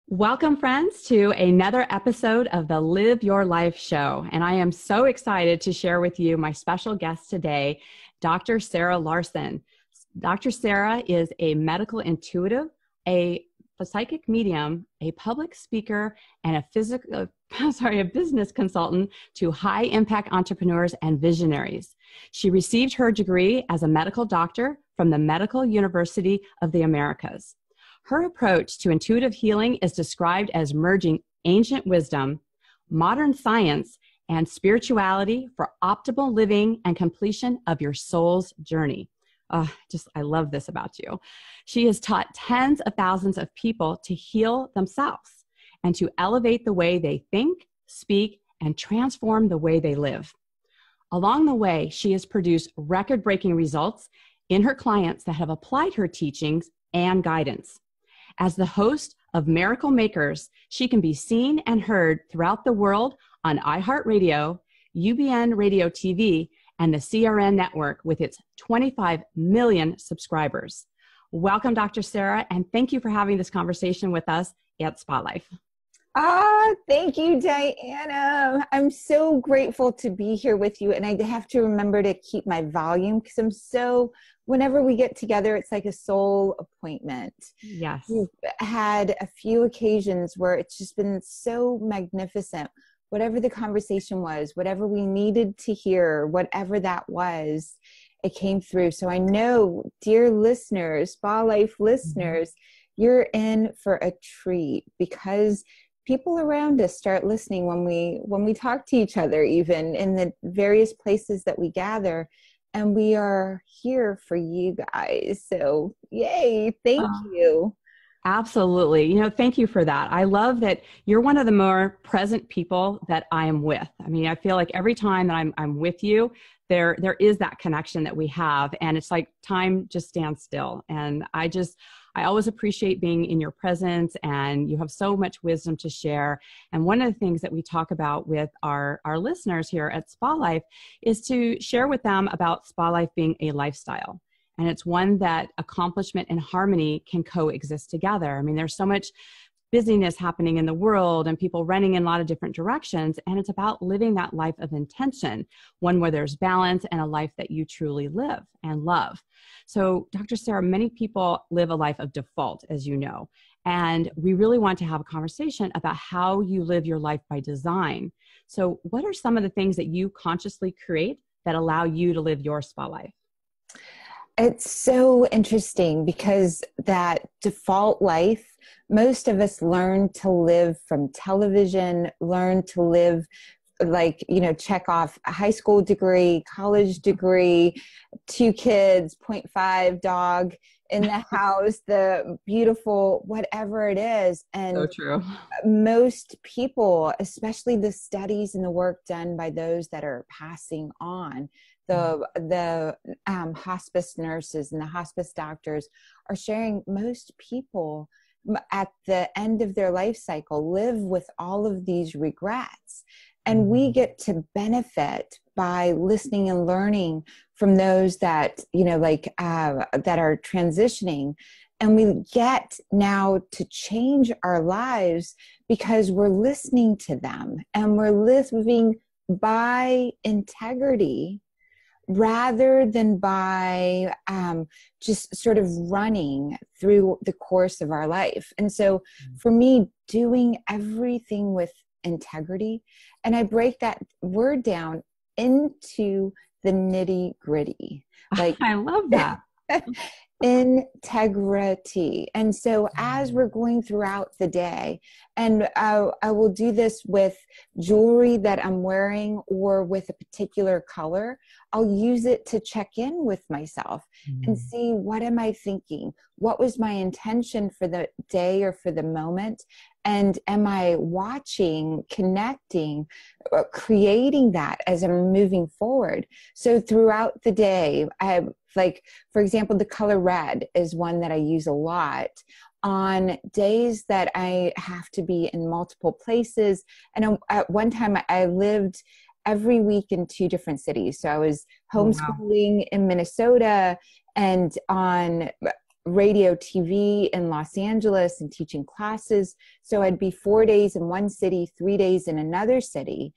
Welcome, friends, to another episode of the Live Your Life Show. And I am so excited to share with you my special guest today, Dr. Sarah Larsen. Dr. Sarah is a medical intuitive, a psychic medium, a public speaker, and a business consultant to high-impact entrepreneurs and visionaries. She received her degree as a medical doctor from the Medical University of the Americas. Her approach to intuitive healing is described as merging ancient wisdom, modern science, and spirituality for optimal living and completion of your soul's journey. I love this about you. She has taught tens of thousands of people to heal themselves and to elevate the way they think, speak, and transform the way they live. Along the way, she has produced record-breaking results in her clients that have applied her teachings and guidance. As the host of Miracle Makers, she can be seen and heard throughout the world on iHeartRadio, UBN Radio TV, and the CRN network with its 25 million subscribers. Welcome, Dr. Sarah, and thank you for having this conversation with us at Spalife. Thank you, Diana. I'm so grateful to be here with you, and I have to remember to keep my volume because whenever we get together, it's like a soul appointment. Yes. We've had a few occasions where it's just been so magnificent. Whatever the conversation was, whatever we needed to hear, whatever that was, it came through. So I know, dear listeners, Spalife listeners, you're in for a treat because people around us start listening when we talk to each other, even in the various places that we gather. And we are here for you guys. So yay, thank you. Absolutely. Thank you for that. I love that you're one of the more present people that I am with. I mean, I feel like every time that I'm with you, there is that connection that we have. And it's like time just stands still. And I always appreciate being in your presence, and you have so much wisdom to share. And one of the things that we talk about with our listeners here at Spalife is to share with them about Spalife being a lifestyle. And it's one that accomplishment and harmony can coexist together. I mean, there's so much busyness happening in the world and people running in a lot of different directions. And it's about living that life of intention, one where there's balance and a life that you truly live and love. So, Dr. Sarah, many people live a life of default, as you know, and we really want to have a conversation about how you live your life by design. So what are some of the things that you consciously create that allow you to live your spa life? It's so interesting because that default life, most of us learn to live from television, learn to live check off a high school degree, college degree, 2 kids, 0.5 dog in the house, the beautiful, whatever it is. And so true. Most people, especially the studies and the work done by those that are passing on, the hospice nurses and the hospice doctors are sharing, most people at the end of their life cycle live with all of these regrets. And we get to benefit by listening and learning from those that, that are transitioning. And we get now to change our lives because we're listening to them and we're living by integrity rather than by just sort of running through the course of our life. And so for me, doing everything with integrity, and I break that word down into the nitty gritty. I love that. Integrity. And so as we're going throughout the day, and I will do this with jewelry that I'm wearing or with a particular color, I'll use it to check in with myself and see, what am I thinking? What was my intention for the day or for the moment? And am I watching, connecting, creating that as I'm moving forward? So throughout the day, for example, the color red is one that I use a lot on days that I have to be in multiple places. And at one time I lived every week in 2 different cities. So I was homeschooling in Minnesota and on radio, TV in Los Angeles and teaching classes. So I'd be 4 days in one city, 3 days in another city,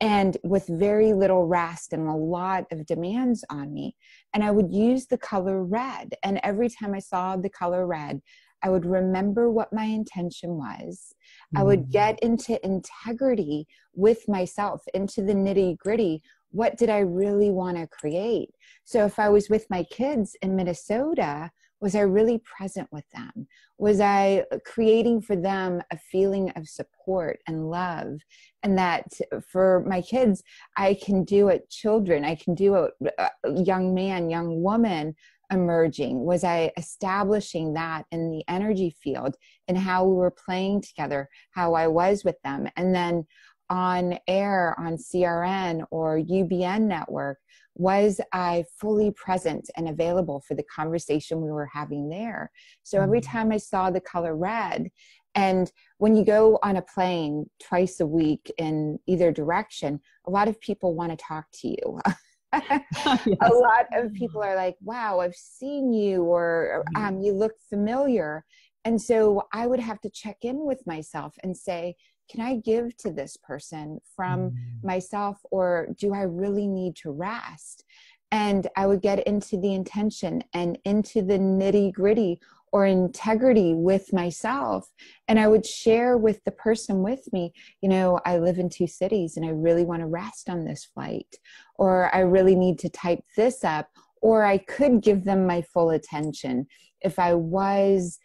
and with very little rest and a lot of demands on me. And I would use the color red. And every time I saw the color red, I would remember what my intention was. I would get into integrity with myself, into the nitty gritty. What did I really want to create? So if I was with my kids in Minnesota, was I really present with them? Was I creating for them a feeling of support and love? And that for my kids, I can do it, children, I can do it, young man, young woman emerging. Was I establishing that in the energy field and how we were playing together, how I was with them? And then on air, on CRN or UBN network, was I fully present and available for the conversation we were having there? So every time I saw the color red, and when you go on a plane twice a week in either direction, a lot of people want to talk to you. Yes. A lot of people are like, wow, I've seen you, or you look familiar. And so I would have to check in with myself and say, can I give to this person from myself, or do I really need to rest? And I would get into the intention and into the nitty gritty or integrity with myself. And I would share with the person with me, you know, I live in 2 cities and I really want to rest on this flight, or I really need to type this up, or I could give them my full attention if I was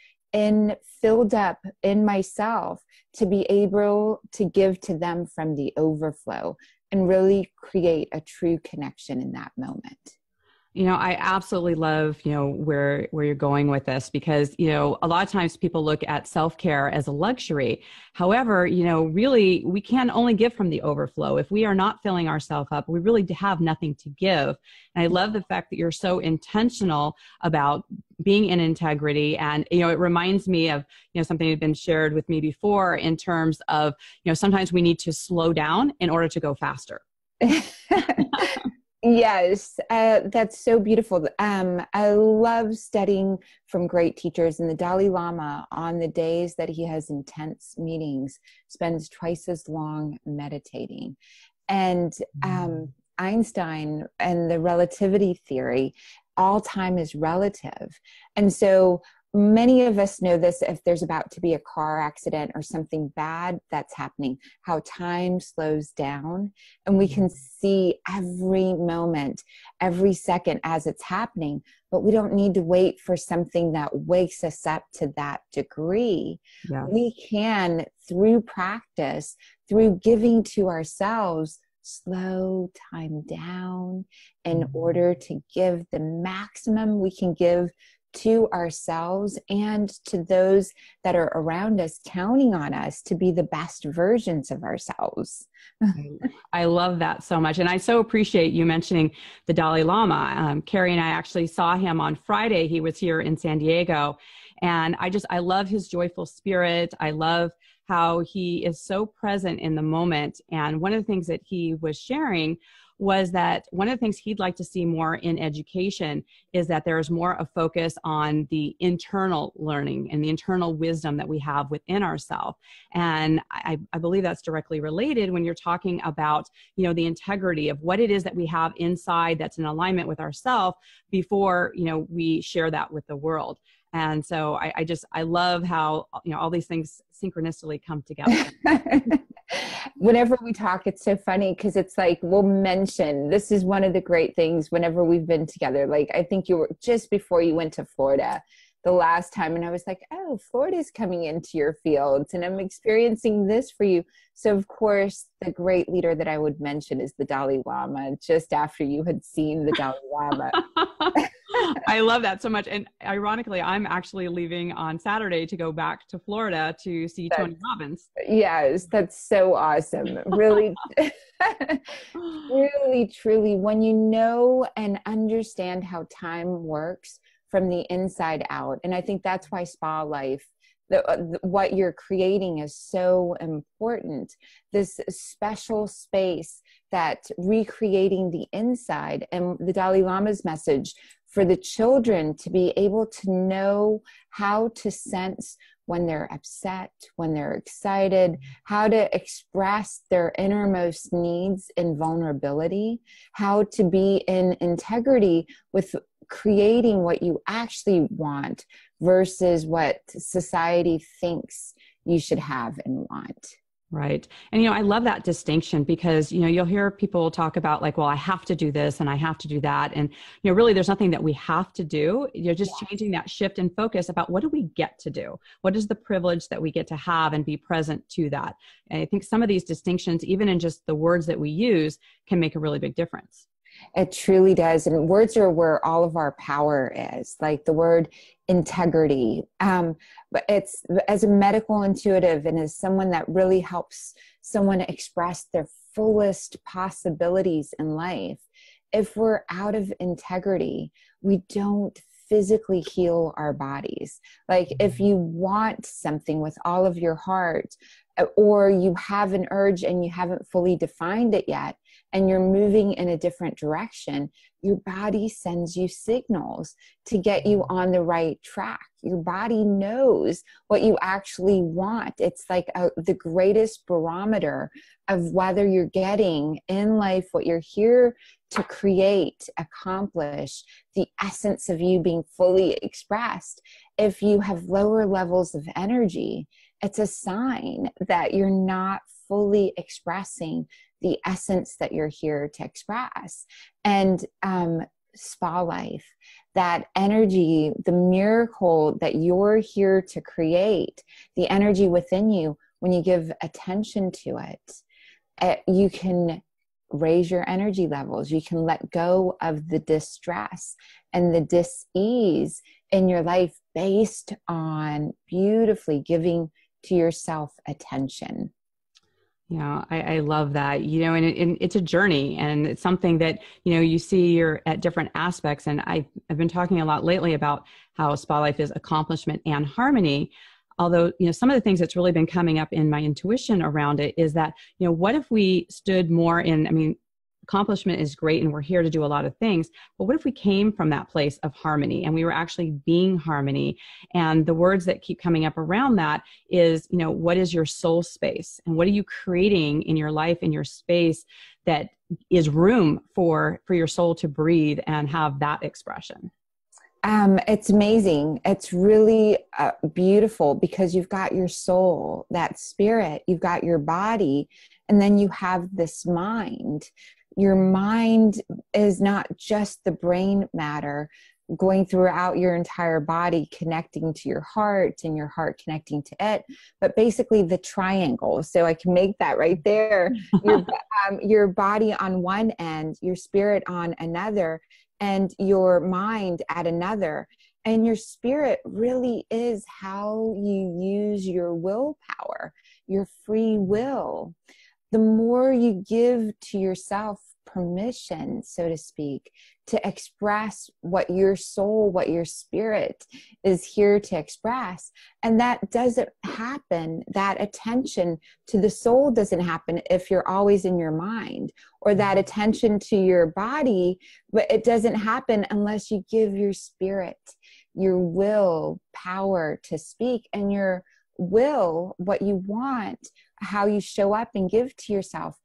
filled up in myself to be able to give to them from the overflow and really create a true connection in that moment. You know, I absolutely love, you know, where you're going with this, because, you know, a lot of times people look at self-care as a luxury. However, you know, really, we can only give from the overflow. If we are not filling ourselves up, we really have nothing to give. And I love the fact that you're so intentional about being in integrity. And, you know, it reminds me of, you know, something that had been shared with me before in terms of, you know, sometimes we need to slow down in order to go faster. Yes, that's so beautiful. I love studying from great teachers, and the Dalai Lama, on the days that he has intense meetings, spends twice as long meditating. And Einstein and the relativity theory, all time is relative. And so many of us know this, if there's about to be a car accident or something bad that's happening, how time slows down, and we can see every moment, every second as it's happening, but we don't need to wait for something that wakes us up to that degree. Yes. We can, through practice, through giving to ourselves, slow time down in order to give the maximum we can give to ourselves and to those that are around us, counting on us to be the best versions of ourselves. I love that so much. And I so appreciate you mentioning the Dalai Lama. Carrie and I actually saw him on Friday. He was here in San Diego. And I love his joyful spirit. I love how he is so present in the moment. And one of the things that he was sharing was that one of the things he'd like to see more in education is that there's more a focus on the internal learning and the internal wisdom that we have within ourselves. And I believe that's directly related when you're talking about, you know, the integrity of what it is that we have inside that's in alignment with ourselves before, you know, we share that with the world. And so I love how, you know, all these things synchronistically come together. Whenever we talk, it's so funny because it's like, we'll mention, this is one of the great things whenever we've been together. Like, I think you were just before you went to Florida the last time. And I was like, oh, Florida's coming into your fields and I'm experiencing this for you. So of course, the great leader that I would mention is the Dalai Lama, just after you had seen the Dalai Lama. I love that so much. And ironically, I'm actually leaving on Saturday to go back to Florida to see Tony Robbins. Yes, that's so awesome. Really, really, truly, when you know and understand how time works from the inside out. And I think that's why Spa Life, what you're creating is so important. This special space that recreating the inside, and the Dalai Lama's message for the children to be able to know how to sense when they're upset, when they're excited, how to express their innermost needs in vulnerability, how to be in integrity with creating what you actually want versus what society thinks you should have and want. Right. And, I love that distinction because, you'll hear people talk about like, well, I have to do this and I have to do that. And, really, there's nothing that we have to do. You're just changing that shift and focus about what do we get to do? What is the privilege that we get to have and be present to that? And I think some of these distinctions, even in just the words that we use, can make a really big difference. It truly does. And words are where all of our power is, like the word integrity. But it's, as a medical intuitive and as someone that really helps someone express their fullest possibilities in life, if we're out of integrity, we don't physically heal our bodies. Like if you want something with all of your heart, or you have an urge and you haven't fully defined it yet, and you're moving in a different direction, your body sends you signals to get you on the right track. Your body knows what you actually want. It's like the greatest barometer of whether you're getting in life what you're here to create, accomplish, the essence of you being fully expressed. If you have lower levels of energy, it's a sign that you're not fully expressing the essence that you're here to express. And Spalife, that energy, the miracle that you're here to create, the energy within you, when you give attention to it, you can raise your energy levels. You can let go of the distress and the dis-ease in your life based on beautifully giving to yourself attention. Yeah, I love that, and it's a journey, and it's something that, you see you're at different aspects. And I've been talking a lot lately about how Spalife is accomplishment and harmony. Although, some of the things that's really been coming up in my intuition around it is that, what if we stood more in, accomplishment is great and we're here to do a lot of things, but what if we came from that place of harmony and we were actually being harmony? And the words that keep coming up around that is, what is your soul space? And what are you creating in your life, in your space, that is room for your soul to breathe and have that expression? It's amazing. It's really beautiful because you've got your soul, that spirit, you've got your body, and then you have this mind. Your mind is not just the brain matter going throughout your entire body, connecting to your heart and your heart connecting to it, but basically the triangle. So I can make that right there. Your body on one end, your spirit on another, and your mind at another. And your spirit really is how you use your willpower, your free will. The more you give to yourself permission, so to speak, to express what your soul, what your spirit is here to express. And that doesn't happen, that attention to the soul doesn't happen if you're always in your mind, or that attention to your body, but it doesn't happen unless you give your spirit, your will, power to speak, and your will, what you want, how you show up and give to yourself.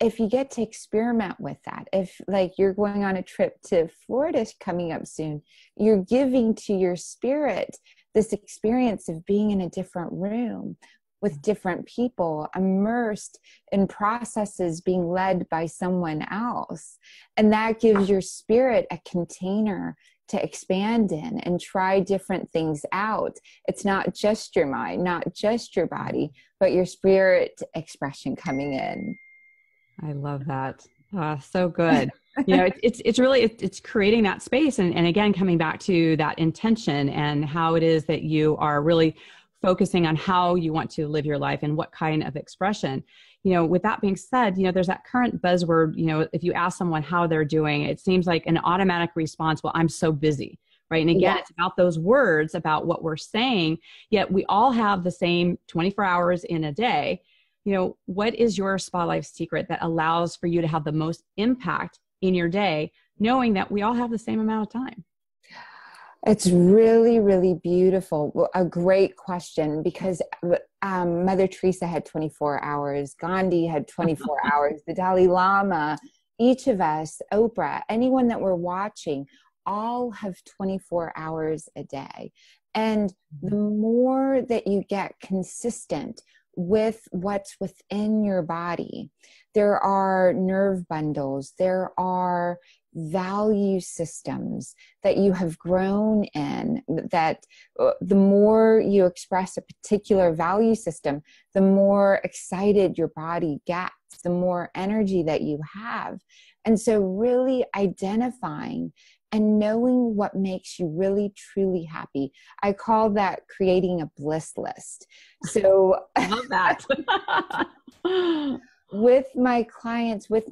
If you get to experiment with that, if like you're going on a trip to Florida coming up soon, you're giving to your spirit this experience of being in a different room with different people, immersed in processes being led by someone else. And that gives your spirit a container to expand in and try different things out. It's not just your mind, not just your body, but your spirit expression coming in. I love that. So good. It's really, it's creating that space. And again, coming back to that intention and how it is that you are really focusing on how you want to live your life and what kind of expression. With that being said, there's that current buzzword, if you ask someone how they're doing, it seems like an automatic response, well, I'm so busy, right? And again, It's about those words, about what we're saying, yet we all have the same 24 hours in a day. What is your Spalife secret that allows for you to have the most impact in your day, knowing that we all have the same amount of time? It's really, really beautiful. A great question, because Mother Teresa had 24 hours. Gandhi had 24 hours. The Dalai Lama, each of us, Oprah, anyone that we're watching, all have 24 hours a day. And the more that you get consistent with what's within your body, there are nerve bundles, there are value systems that you have grown in, that the more you express a particular value system, the more excited your body gets, the more energy that you have. And so really identifying and knowing what makes you really, truly happy. I call that creating a bliss list. So I love that. With my clients, with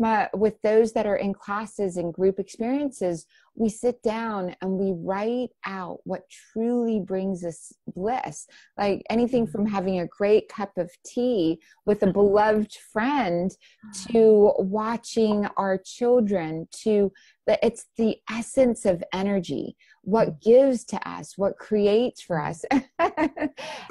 those that are in classes and group experiences, we sit down and we write out what truly brings us bliss. Like anything from having a great cup of tea with a beloved friend, to watching our children, to it's the essence of energy, what gives to us, what creates for us.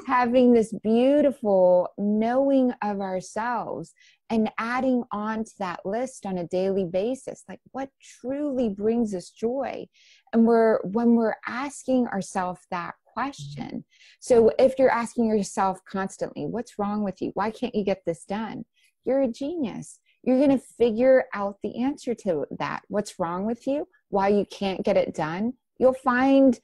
Having this beautiful knowing of ourselves and adding on to that list on a daily basis, like what truly brings us joy. And when we're asking ourselves that question, so if you're asking yourself constantly, what's wrong with you? Why can't you get this done? You're a genius. You're going to figure out the answer to that. What's wrong with you? Why you can't get it done? You'll find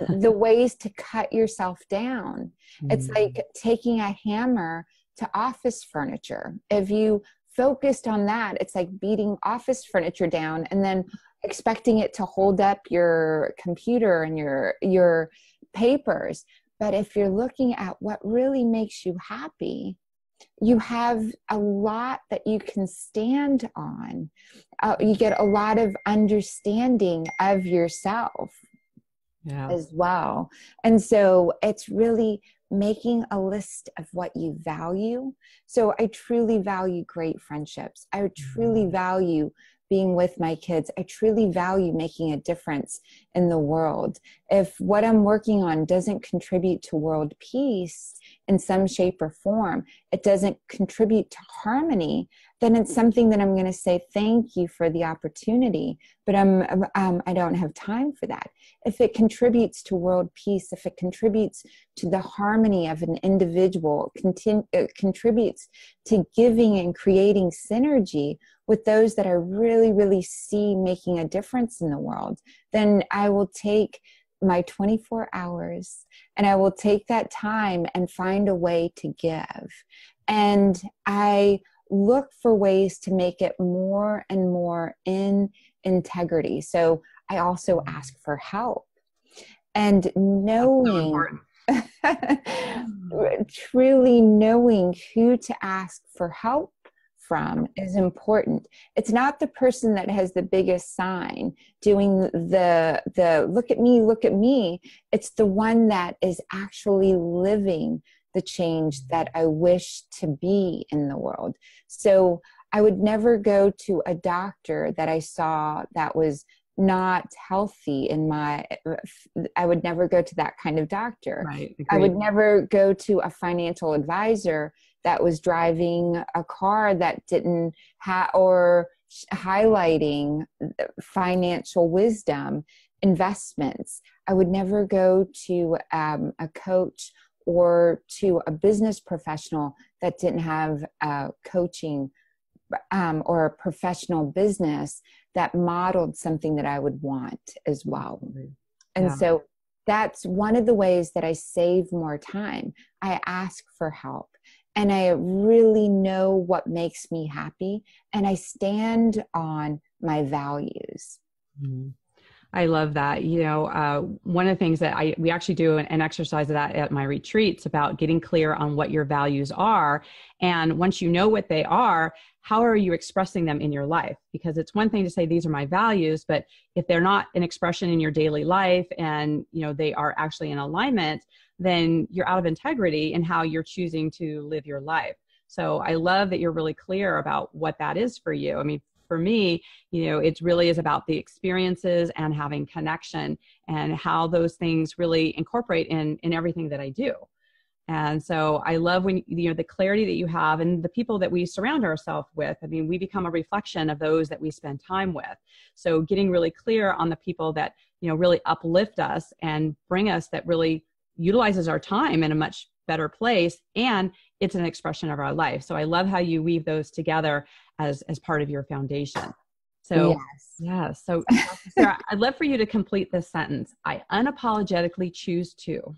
the ways to cut yourself down. It's like taking a hammer to office furniture. If you focused on that, it's like beating office furniture down and then expecting it to hold up your computer and your papers. But if you're looking at what really makes you happy, you have a lot that you can stand on. You get a lot of understanding of yourself as well. And so it's really making a list of what you value. So I truly value great friendships. I truly value being with my kids. I truly value making a difference in the world. If what I'm working on doesn't contribute to world peace in some shape or form, it doesn't contribute to harmony, then it's something that I'm going to say, thank you for the opportunity, but I don't have time for that. If it contributes to world peace, if it contributes to the harmony of an individual, contributes to giving and creating synergy with those that I really, really see making a difference in the world, then I will take my 24 hours and I will take that time and find a way to give. And I look for ways to make it more and more in integrity. So I also ask for help, and knowing, truly knowing who to ask for help from is important. It's not the person that has the biggest sign doing the look at me. It's the one that is actually living the change that I wish to be in the world. So I would never go to a doctor that I saw that was not healthy I would never go to that kind of doctor. Right, I would never go to a financial advisor that was driving a car that didn't have, or highlighting financial wisdom, investments. I would never go to a coach or to a business professional that didn't have coaching or a professional business that modeled something that I would want as well. And so that's one of the ways that I save more time. I ask for help, and I really know what makes me happy, and I stand on my values. I love that. You know, one of the things that we actually do an exercise of that at my retreats about getting clear on what your values are. And once you know what they are, how are you expressing them in your life? Because it's one thing to say, these are my values, but if they're not an expression in your daily life and, you know, they are actually in alignment, then you're out of integrity in how you're choosing to live your life. So I love that you're really clear about what that is for you. I mean, for me, it really is about the experiences and having connection and how those things really incorporate in everything that I do. And so I love when, the clarity that you have and the people that we surround ourselves with. I mean, we become a reflection of those that we spend time with. So getting really clear on the people that, really uplift us and bring us, that really utilizes our time in a much better place. And it's an expression of our life. So I love how you weave those together as part of your foundation. So, yes. So Sarah, I'd love for you to complete this sentence. I unapologetically choose to.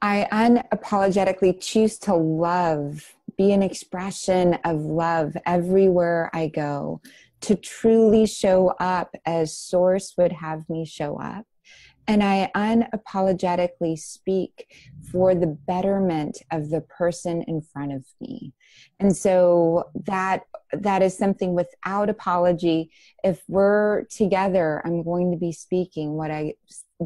I unapologetically choose to love, be an expression of love everywhere I go, to truly show up as Source would have me show up. And I unapologetically speak for the betterment of the person in front of me. And so that is something without apology. If we're together, I'm going to be speaking what I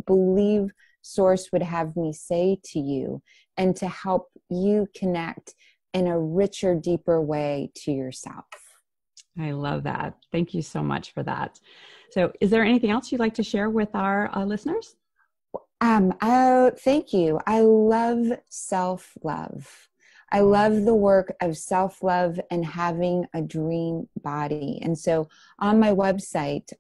believe Source would have me say to you, and to help you connect in a richer, deeper way to yourself. I love that. Thank you so much for that. So is there anything else you'd like to share with our listeners? Thank you. I love self-love. I love the work of self-love and having a dream body. And so on my website,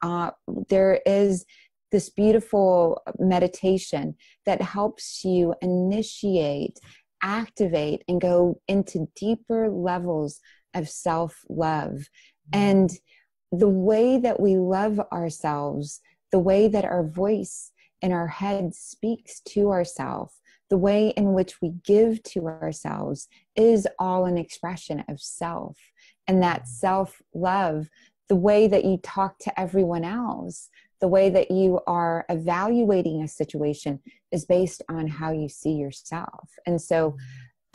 there is this beautiful meditation that helps you initiate, activate, and go into deeper levels of self-love. And the way that we love ourselves, the way that our voice in our head speaks to ourselves, the way in which we give to ourselves is all an expression of self. And that self-love, the way that you talk to everyone else, the way that you are evaluating a situation is based on how you see yourself. And so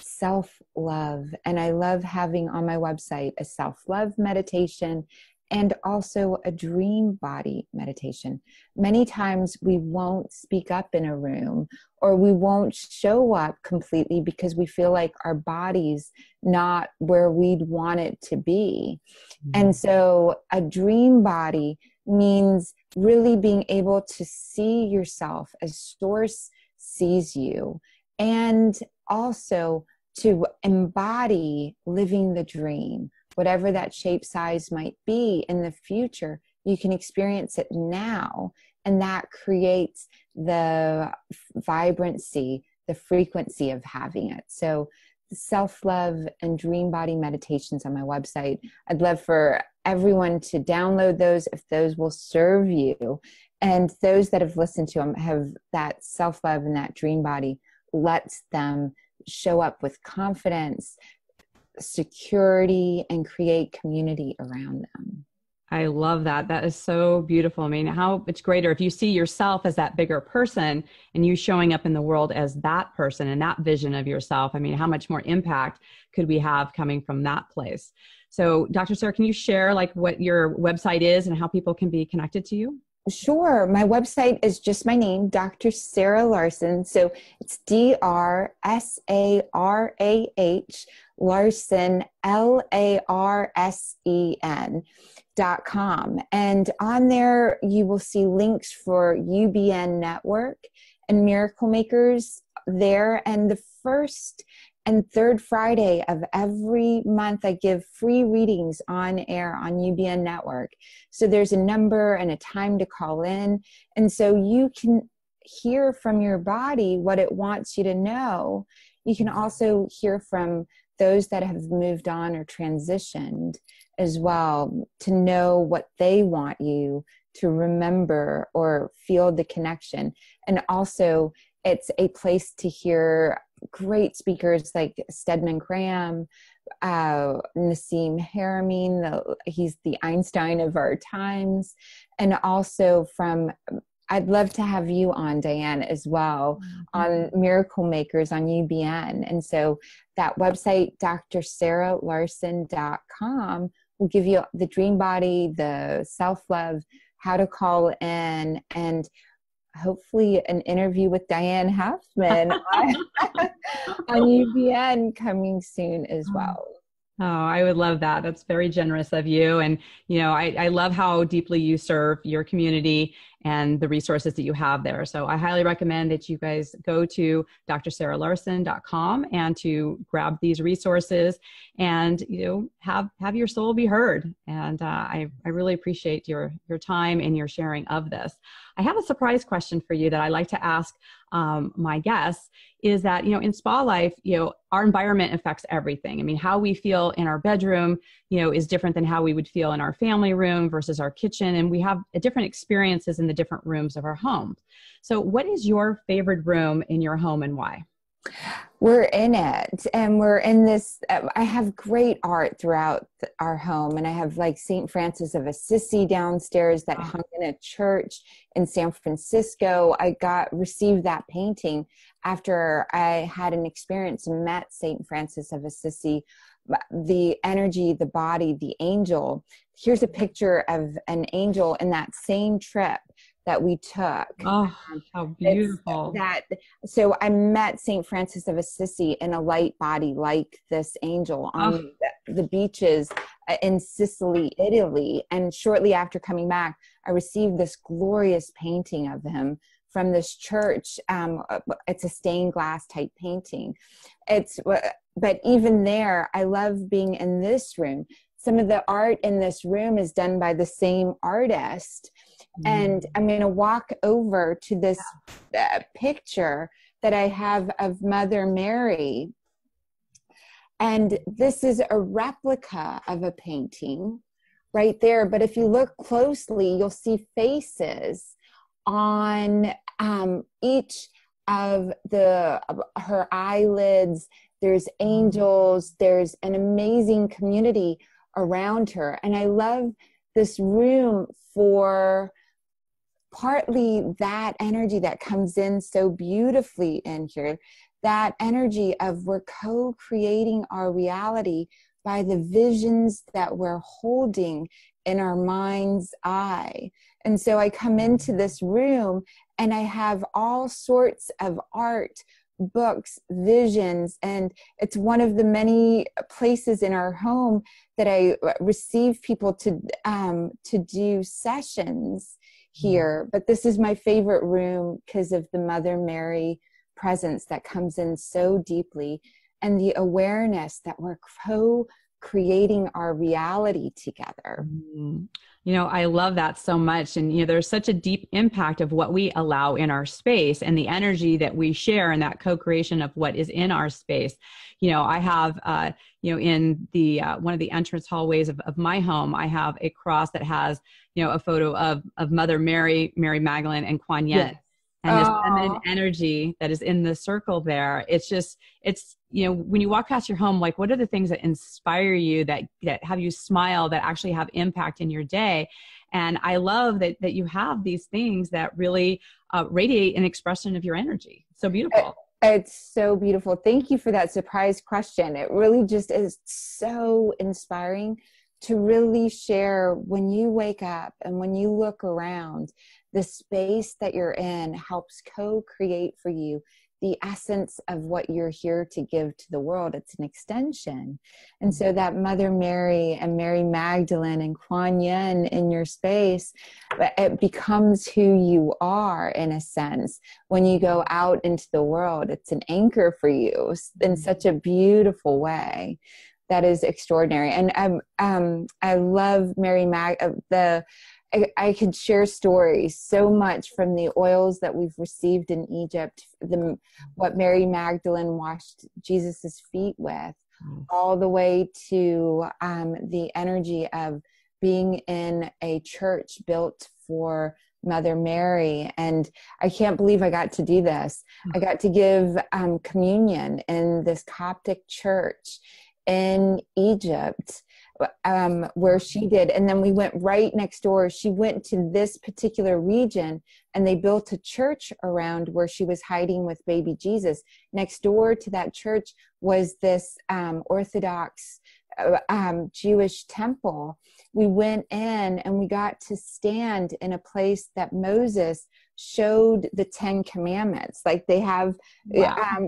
self-love, and I love having on my website a self-love meditation and also a dream body meditation. Many times we won't speak up in a room, or we won't show up completely because we feel like our body's not where we'd want it to be. Mm-hmm. And so a dream body means really being able to see yourself as Source sees you, and also to embody living the dream. Whatever that shape size might be in the future, you can experience it now, and that creates the vibrancy, the frequency of having it. So self-love and dream body meditations on my website. I'd love for everyone to download those if those will serve you. And those that have listened to them have that self-love, and that dream body lets them show up with confidence, security, and create community around them. I love that. That is so beautiful. I mean, how much greater if you see yourself as that bigger person and you showing up in the world as that person and that vision of yourself. I mean, how much more impact could we have coming from that place? So Dr. Sarah, can you share what your website is and how people can be connected to you? Sure. My website is just my name, Dr. Sarah Larsen. So it's DRSARAH, Larsen, LARSEN.com. And on there, you will see links for UBN Network and Miracle Makers there. And the first and third Friday of every month, I give free readings on air on UBN Network. So there's a number and a time to call in. And so you can hear from your body what it wants you to know. You can also hear from those that have moved on or transitioned as well, to know what they want you to remember or feel the connection. And also, it's a place to hear great speakers like Stedman Graham, Nassim Haramein, he's the Einstein of our times. And also I'd love to have you on, Diane, as well, on Miracle Makers on UBN. And so that website, drsarahlarsen.com, will give you the dream body, the self-love, how to call in, and hopefully an interview with Diane Halfman on UBN coming soon as well. Oh, I would love that. That's very generous of you. And, I love how deeply you serve your community and the resources that you have there. So I highly recommend that you guys go to drsarahlarsen.com and to grab these resources and, have your soul be heard. And I really appreciate your time and your sharing of this. I have a surprise question for you that I like to ask my guests is that, in spa life, our environment affects everything. I mean, how we feel in our bedroom, is different than how we would feel in our family room versus our kitchen. And we have different experiences in the different rooms of our home. So what is your favorite room in your home and why? We're in it, and we're in this. I have great art throughout our home, and I have like St. Francis of Assisi downstairs that hung in a church in San Francisco. I received that painting after I had an experience and met St. Francis of Assisi. The energy, the body, the angel. Here's a picture of an angel in that same trip that we took. Oh, how beautiful. So I met St. Francis of Assisi in a light body like this angel on the beaches in Sicily, Italy. And shortly after coming back, I received this glorious painting of him from this church. It's a stained glass type painting. But even there, I love being in this room. Some of the art in this room is done by the same artist. And I'm going to walk over to this picture that I have of Mother Mary. And this is a replica of a painting right there. But if you look closely, you'll see faces on each of her eyelids. There's angels. There's an amazing community around her. And I love this room for partly that energy that comes in so beautifully in here, that energy of we're co-creating our reality by the visions that we're holding in our mind's eye. And so I come into this room and I have all sorts of art, books, visions, and it's one of the many places in our home that I receive people to do sessions here. But this is my favorite room because of the Mother Mary presence that comes in so deeply and the awareness that we're co-creating our reality together. I love that so much. And, there's such a deep impact of what we allow in our space and the energy that we share in that co-creation of what is in our space. I have, in the one of the entrance hallways of my home, I have a cross that has, a photo of Mother Mary, Mary Magdalene, and Kuan Yin. Yes. And this feminine energy that is in the circle there. It's when you walk past your home, like, what are the things that inspire you, that have you smile, that actually have impact in your day? And I love that you have these things that really radiate an expression of your energy. So beautiful. It's so beautiful. Thank you for that surprise question. It really just is so inspiring to really share when you wake up and when you look around. The space that you're in helps co-create for you the essence of what you're here to give to the world. It's an extension. And so that Mother Mary and Mary Magdalene and Kuan Yin in your space, it becomes who you are in a sense. When you go out into the world, it's an anchor for you in such a beautiful way. That is extraordinary. And I love Mary I could share stories so much from the oils that we've received in Egypt, what Mary Magdalene washed Jesus's feet with, all the way to the energy of being in a church built for Mother Mary. And I can't believe I got to do this. I got to give communion in this Coptic church in Egypt, where she did. And then we went right next door. She went to this particular region and they built a church around where she was hiding with baby Jesus. Next door to that church was this Orthodox Jewish temple. We went in and we got to stand in a place that Moses showed the 10 commandments. Like they have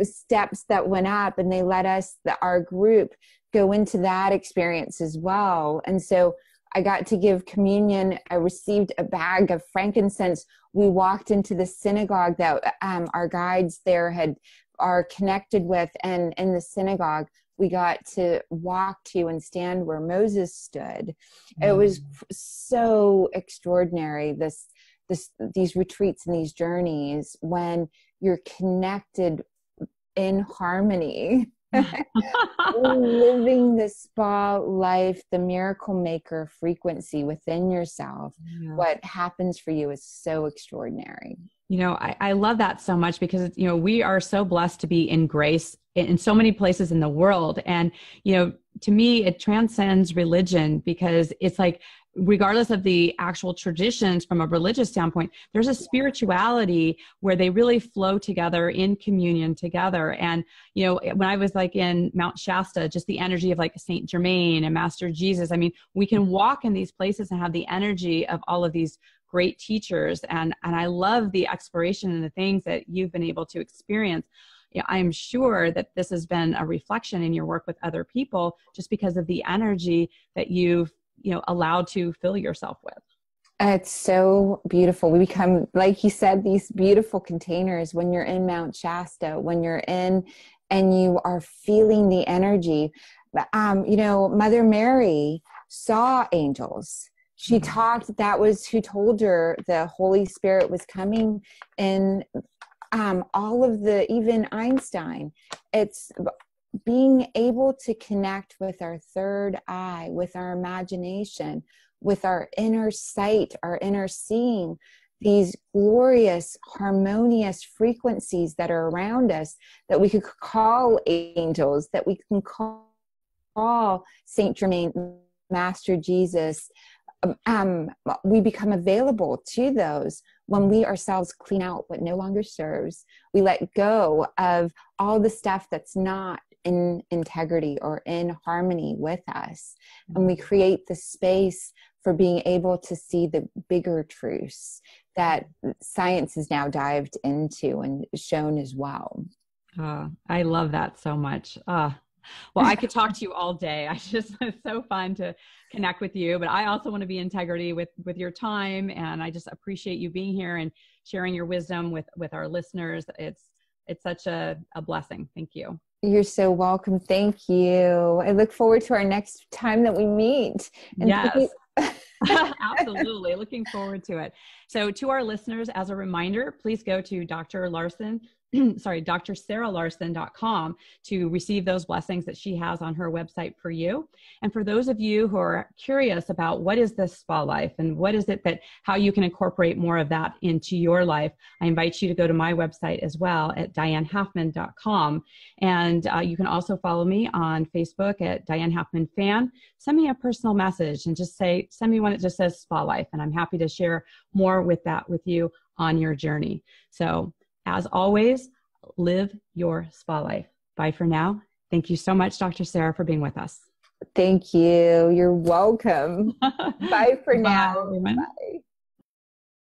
steps that went up, and they let us, our group, go into that experience as well. And so I got to give communion. I received a bag of frankincense. We walked into the synagogue that our guides there are connected with, and in the synagogue we got to walk to and stand where Moses stood. It was so extraordinary, these retreats and these journeys, when you're connected in harmony. Living the spa life, the miracle maker frequency within yourself. What happens for you is so extraordinary. You know, I love that so much, because, you know, we are so blessed to be in grace in so many places in the world. And, you know, to me, it transcends religion, because it's like, regardless of the actual traditions from a religious standpoint, there's a spirituality where they really flow together in communion together. And, you know, when I was like in Mount Shasta, just the energy of like Saint Germain and Master Jesus, I mean, we can walk in these places and have the energy of all of these great teachers. And I love the exploration and the things that you've been able to experience. Yeah, I'm sure that this has been a reflection in your work with other people, just because of the energy that you've, you know, allowed to fill yourself with. It's so beautiful. We become, like you said, these beautiful containers when you're in Mount Shasta, when you're in and you are feeling the energy. You know, Mother Mary saw angels. She talked, that was who told her the Holy Spirit was coming in. All of the, even Einstein, it's being able to connect with our third eye, with our imagination, with our inner sight, our inner seeing, these glorious, harmonious frequencies that are around us, that we could call angels, that we can call Saint Germain, Master Jesus. We become available to those when we ourselves clean out what no longer serves. We let go of all the stuff that's not in integrity or in harmony with us. And we create the space for being able to see the bigger truths that science has now dived into and shown as well. I love that so much. Well, I could talk to you all day. It's so fun to connect with you, but I also want to be in integrity with your time. And I just appreciate you being here and sharing your wisdom with our listeners. It's such a blessing. Thank you. You're so welcome. Thank you. I look forward to our next time that we meet. And yes. Absolutely. Looking forward to it. So to our listeners, as a reminder, please go to DrSarahLarsen.com to receive those blessings that she has on her website for you. And for those of you who are curious about what is this spa life and what is it how you can incorporate more of that into your life, I invite you to go to my website as well at DianeHalfman.com. And you can also follow me on Facebook at Diane Halfman Fan. Send me a personal message and just send me one that just says Spa Life. And I'm happy to share more with you on your journey. So as always, live your spa life. Bye for now. Thank you so much, Dr. Sarah, for being with us. Thank you. You're welcome. Bye for now. Bye, everyone. Bye.